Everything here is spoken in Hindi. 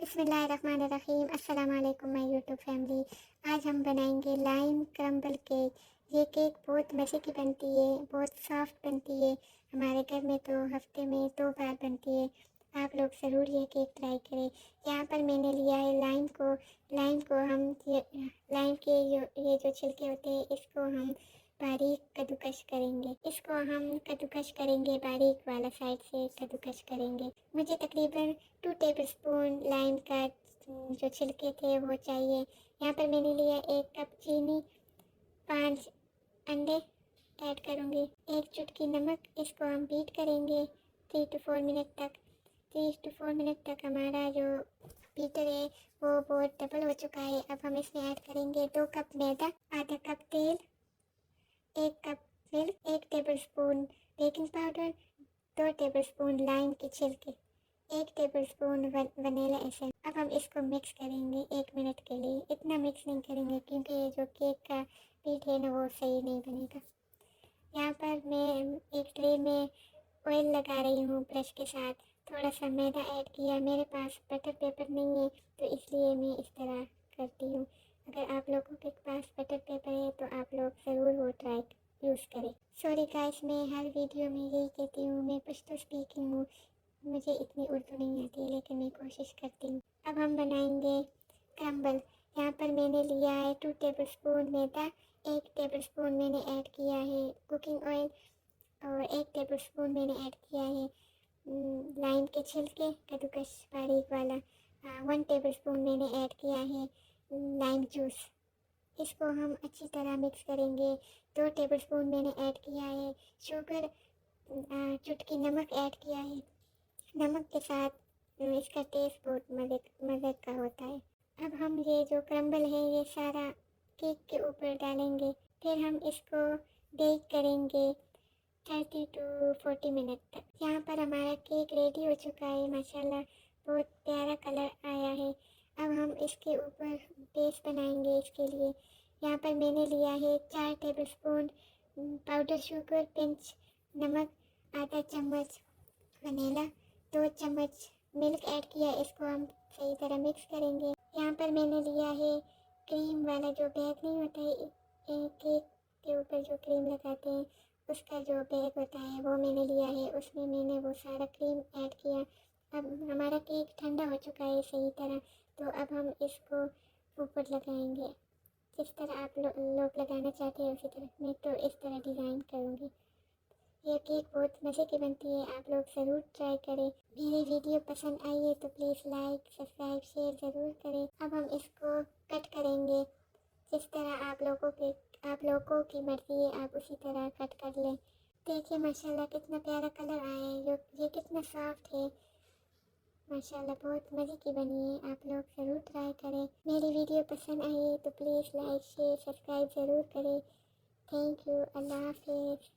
बिस्मिल्लाहिर्रहमानिर्रहीम। अस्सलाम वालेकुम माय यूट्यूब फैमिली। आज हम बनाएंगे लाइम क्रम्बल केक। ये केक बहुत मज़े की बनती है, बहुत सॉफ्ट बनती है। हमारे घर में तो हफ्ते में 2 बार बनती है। आप लोग ज़रूर ये केक ट्राई करें। यहाँ पर मैंने लिया है लाइम को हम लाइम के ये जो छिलके होते हैं इसको हम बारीक कद्दूकश करेंगे। इसको हम कद्दूकश करेंगे, बारीक वाला साइड से कद्दूकश करेंगे। मुझे तकरीबन 2 टेबलस्पून लाइम का जो छिलके थे वो चाहिए। यहाँ पर मैंने लिया 1 कप चीनी, 5 अंडे ऐड करूँगी, 1 चुटकी नमक। इसको हम बीट करेंगे 3 to 4 मिनट तक। 3 to 4 मिनट तक हमारा जो बीटर है वो बहुत डबल हो चुका है। अब हम इसमें ऐड करेंगे 2 कप मैदा, आधा कप तेल, 1 cup milk, 1 tablespoon baking powder, 2 tablespoon lime के छिलके, 1 टेबलस्पून वनीला एसेंस। अब हम इसको मिक्स करेंगे 1 मिनट के लिए। इतना मिक्स नहीं करेंगे क्योंकि ये जो केक का पीठ है ना वो सही नहीं बनेगा। यहाँ पर मैं एक ट्रे में ऑयल लगा रही हूँ ब्रश के साथ। थोड़ा सा मैदा ऐड किया। मेरे पास बटर पेपर नहीं है तो इसलिए मैं इस तरह करती हूँ। अगर आप लोगों के पास बटर पेपर है तो आप लोग ज़रूर वो ट्राई यूज़ करें। सॉरी गाइस, मैं हर वीडियो में यही कहती हूँ, मैं पश्तो स्पीकिंग हूँ, मुझे इतनी उर्दू नहीं आती लेकिन मैं कोशिश करती हूँ। अब हम बनाएंगे क्रम्बल। यहाँ पर मैंने लिया है 2 टेबलस्पून मैदा, 1 टेबलस्पून मैंने ऐड किया है कुकिंग ऑयल और 1 टेबलस्पून मैंने ऐड किया है लाइम के छिलके कद्दूकस बारीक वाला। 1 टेबलस्पून मैंने ऐड किया है लाइम जूस। इसको हम अच्छी तरह मिक्स करेंगे। 2 टेबलस्पून मैंने ऐड किया है शुगर, चुटकी नमक ऐड किया है। नमक के साथ इसका टेस्ट बहुत मज़े का होता है। अब हम ये जो क्रम्बल है ये सारा केक के ऊपर डालेंगे। फिर हम इसको बेक करेंगे 30 to 40 मिनट तक। यहाँ पर हमारा केक रेडी हो चुका है, माशाल्लाह बहुत प्यारा कलर आया है। अब हम इसके ऊपर बेस बनाएंगे। इसके लिए यहाँ पर मैंने लिया है 4 टेबलस्पून पाउडर शुगर, पिंच नमक, आधा चम्मच वनीला, 2 चम्मच मिल्क ऐड किया। इसको हम सही तरह मिक्स करेंगे। यहाँ पर मैंने लिया है क्रीम वाला जो बैग नहीं होता है केक के ऊपर जो क्रीम लगाते हैं उसका जो बैग होता है वो मैंने लिया है। उसमें मैंने वो सारा क्रीम ऐड किया। अब हमारा केक ठंडा हो चुका है सही तरह, तो अब हम इसको ऊपर लगाएंगे जिस तरह आप लोग लगाना चाहते हैं उसी तरह। मैं तो इस तरह डिज़ाइन करूँगी। ये केक बहुत मज़े की बनती है, आप लोग ज़रूर ट्राई करें। मेरी वीडियो पसंद आई है तो प्लीज़ लाइक सब्सक्राइब शेयर ज़रूर करें। अब हम इसको कट करेंगे जिस तरह आप लोगों की मर्ज़ी है आप उसी तरह कट कर लें। देखिए माशाल्लाह कितना प्यारा कलर आया है, ये कितना सॉफ्ट है, माशाल्लाह बहुत मज़े की बनी है। आप लोग ज़रूर ट्राई करें। मेरी वीडियो पसंद आई है तो प्लीज़ लाइक शेयर सब्सक्राइब ज़रूर करें। थैंक यू, अल्लाह हाफिज़।